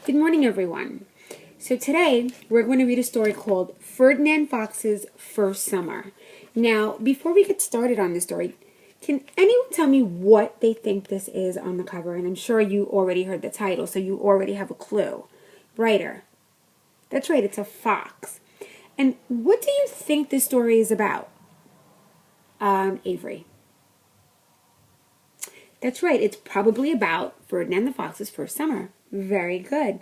Good morning, everyone. So today we're going to read a story called Ferdinand Fox's First Summer. Now, before we get started on this story, can anyone tell me what they think this is on the cover? And I'm sure you already heard the title, so you already have a clue. Writer. That's right, it's a fox. And what do you think this story is about? Avery. That's right, it's probably about Ferdinand the Fox's first summer. Very good.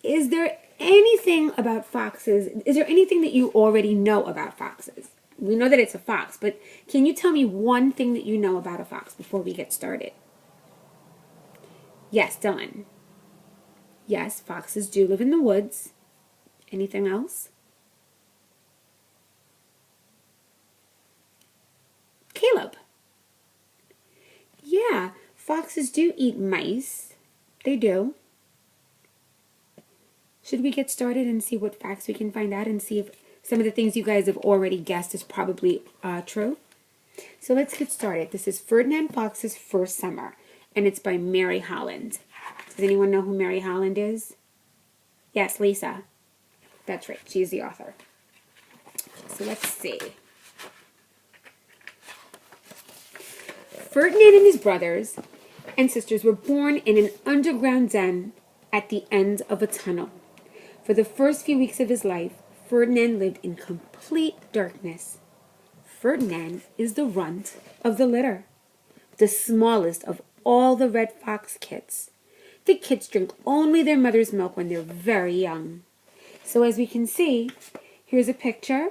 Is there anything about foxes? Is there anything that you already know about foxes? We know that it's a fox, but can you tell me one thing that you know about a fox before we get started? Yes, Dylan. Yes, foxes do live in the woods. Anything else? Caleb. Yeah, foxes do eat mice. They do. Should we get started and see what facts we can find out and see if some of the things you guys have already guessed is probably true? So let's get started. This is Ferdinand Fox's First Summer, and it's by Mary Holland. Does anyone know who Mary Holland is? Yes, Lisa. That's right. She's the author. So let's see. Ferdinand and his brothers and sisters were born in an underground den at the end of a tunnel. For the first few weeks of his life, Ferdinand lived in complete darkness. Ferdinand is the runt of the litter, the smallest of all the red fox kits. The kits drink only their mother's milk when they're very young. So as we can see, here's a picture,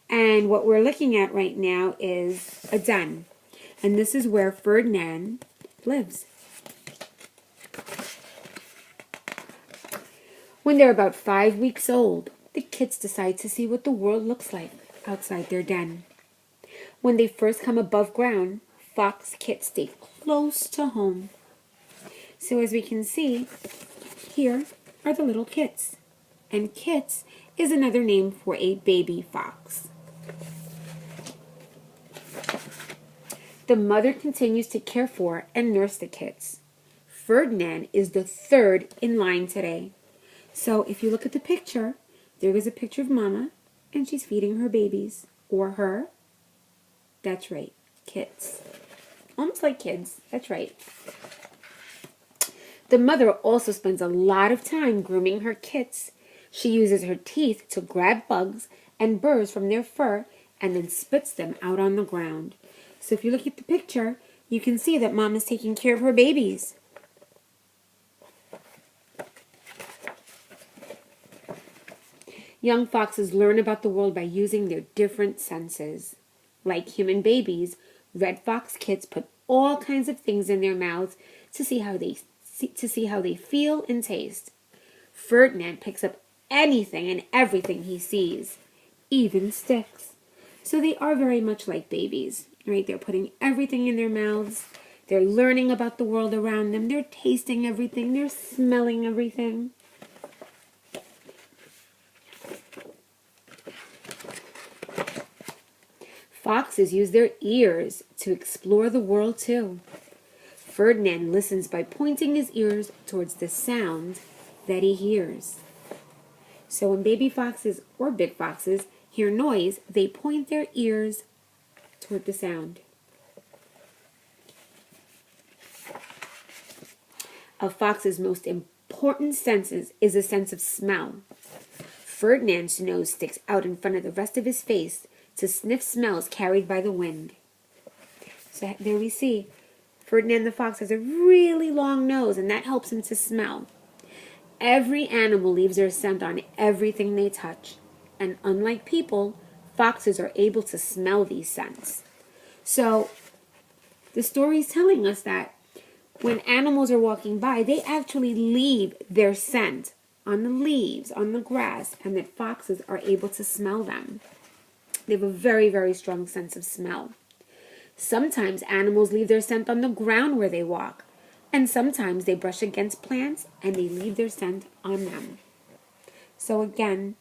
and what we're looking at right now is a den. And this is where Ferdinand lives. When they're about 5 weeks old, the kits decide to see what the world looks like outside their den. When they first come above ground, fox kits stay close to home. So as we can see, here are the little kits. And kits is another name for a baby fox. The mother continues to care for and nurse the kits. Ferdinand is the third in line today. So if you look at the picture, there is a picture of Mama, and she's feeding her babies. Or her. That's right, kits. Almost like kids. That's right. The mother also spends a lot of time grooming her kits. She uses her teeth to grab bugs and burrs from their fur and then spits them out on the ground. So if you look at the picture, you can see that Mom is taking care of her babies. Young foxes learn about the world by using their different senses. Like human babies, red fox kits put all kinds of things in their mouths to see how they feel and taste. Ferdinand picks up anything and everything he sees, even sticks. So they are very much like babies, right? They're putting everything in their mouths. They're learning about the world around them. They're tasting everything. They're smelling everything. Foxes use their ears to explore the world too. Ferdinand listens by pointing his ears towards the sound that he hears. So when baby foxes or big foxes hear noise, they point their ears toward the sound. A fox's most important senses is a sense of smell. Ferdinand's nose sticks out in front of the rest of his face to sniff smells carried by the wind. So there we see, Ferdinand the fox has a really long nose, and that helps him to smell. Every animal leaves their scent on everything they touch, and unlike people, foxes are able to smell these scents. So the story is telling us that when animals are walking by, they actually leave their scent on the leaves, on the grass, and that foxes are able to smell them. They have a very, very strong sense of smell. Sometimes animals leave their scent on the ground where they walk, and sometimes they brush against plants and they leave their scent on them. So again,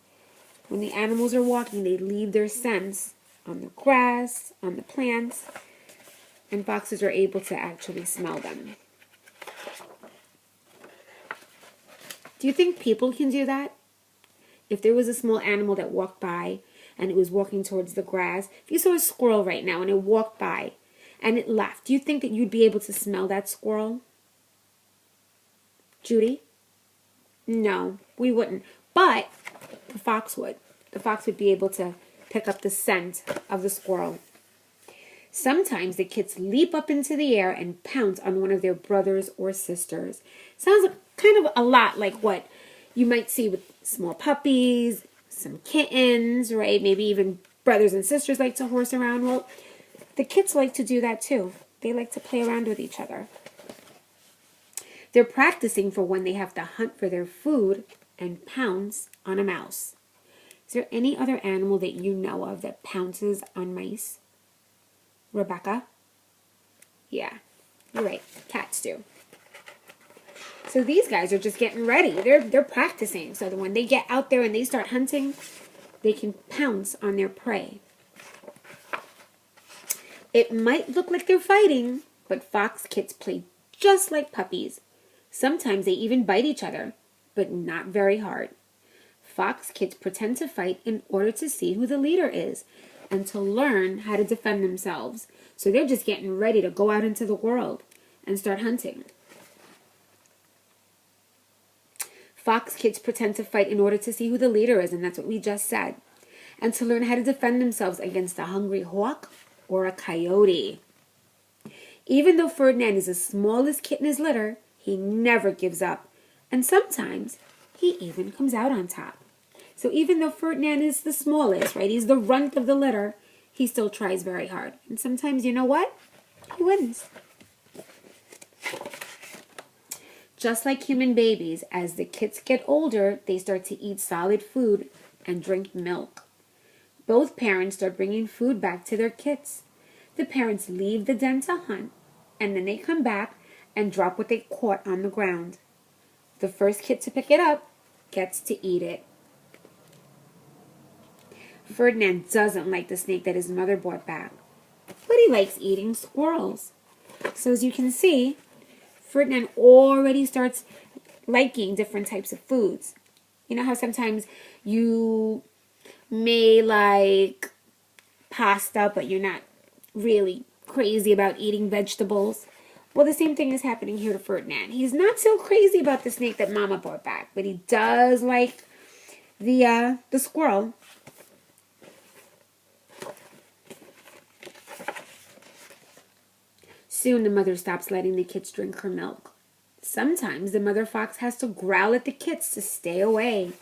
when the animals are walking, they leave their scents on the grass, on the plants, and foxes are able to actually smell them. Do you think people can do that? If there was a small animal that walked by and it was walking towards the grass, if you saw a squirrel right now and it walked by and it left, do you think that you'd be able to smell that squirrel? Judy? No, we wouldn't. But the fox would. The fox would be able to pick up the scent of the squirrel. Sometimes the kits leap up into the air and pounce on one of their brothers or sisters. Sounds kind of a lot like what you might see with small puppies, some kittens, right? Maybe even brothers and sisters like to horse around. Well, the kits like to do that too. They like to play around with each other. They're practicing for when they have to hunt for their food and pounce on a mouse. Is there any other animal that you know of that pounces on mice? Rebecca? Yeah, you're right. Cats do. So these guys are just getting ready. They're practicing so that when they get out there and they start hunting, they can pounce on their prey. It might look like they're fighting, but fox kits play just like puppies. Sometimes they even bite each other, but not very hard. Fox kits pretend to fight in order to see who the leader is and to learn how to defend themselves. So they're just getting ready to go out into the world and start hunting. Fox kids pretend to fight in order to see who the leader is, and that's what we just said. And to learn how to defend themselves against a hungry hawk or a coyote. Even though Ferdinand is the smallest kit in his litter, he never gives up. And sometimes he even comes out on top. So even though Ferdinand is the smallest, right, he's the runt of the litter, he still tries very hard. And sometimes, you know what? He wins. Just like human babies, as the kits get older, they start to eat solid food and drink milk. Both parents start bringing food back to their kits. The parents leave the den to hunt, and then they come back and drop what they caught on the ground. The first kit to pick it up gets to eat it. Ferdinand doesn't like the snake that his mother brought back, but he likes eating squirrels. So as you can see, Ferdinand already starts liking different types of foods. You know how sometimes you may like pasta, but you're not really crazy about eating vegetables? Well, the same thing is happening here to Ferdinand. He's not so crazy about the snake that Mama brought back, but he does like the squirrel. Soon the mother stops letting the kits drink her milk. Sometimes the mother fox has to growl at the kits to stay away.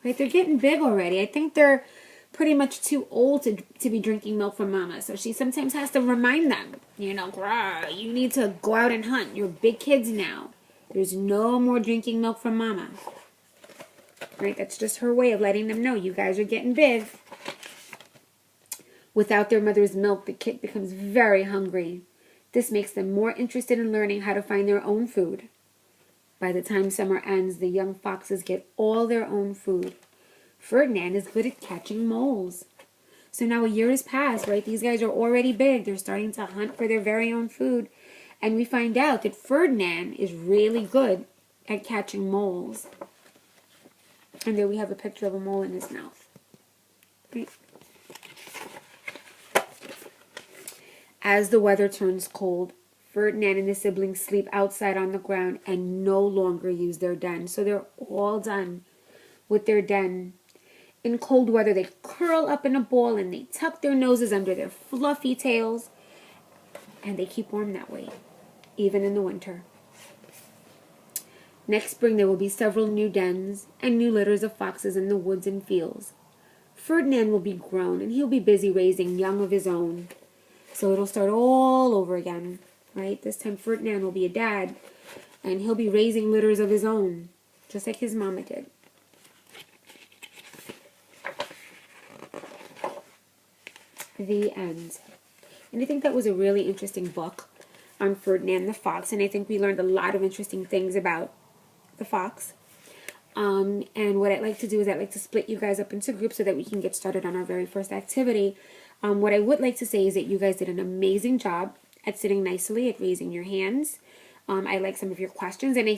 Right? They're getting big already. I think they're pretty much too old to be drinking milk from Mama. So she sometimes has to remind them, you know, you need to go out and hunt. You're big kids now. There's no more drinking milk from Mama. Right? That's just her way of letting them know you guys are getting big. Without their mother's milk, the kit becomes very hungry. This makes them more interested in learning how to find their own food. By the time summer ends, the young foxes get all their own food. Ferdinand is good at catching moles. So now a year has passed, right? These guys are already big. They're starting to hunt for their very own food. And we find out that Ferdinand is really good at catching moles. And there we have a picture of a mole in his mouth. Right? As the weather turns cold, Ferdinand and his siblings sleep outside on the ground and no longer use their den. So they're all done with their den. In cold weather, they curl up in a ball and they tuck their noses under their fluffy tails. And they keep warm that way, even in the winter. Next spring, there will be several new dens and new litters of foxes in the woods and fields. Ferdinand will be grown and he'll be busy raising young of his own. So it'll start all over again, right? This time Ferdinand will be a dad, and he'll be raising litters of his own, just like his mama did. The end. And I think that was a really interesting book on Ferdinand the Fox, and I think we learned a lot of interesting things about the fox. And what I'd like to do is I'd like to split you guys up into groups so that we can get started on our very first activity. What I would like to say is that you guys did an amazing job at sitting nicely, at raising your hands. I like some of your questions, and I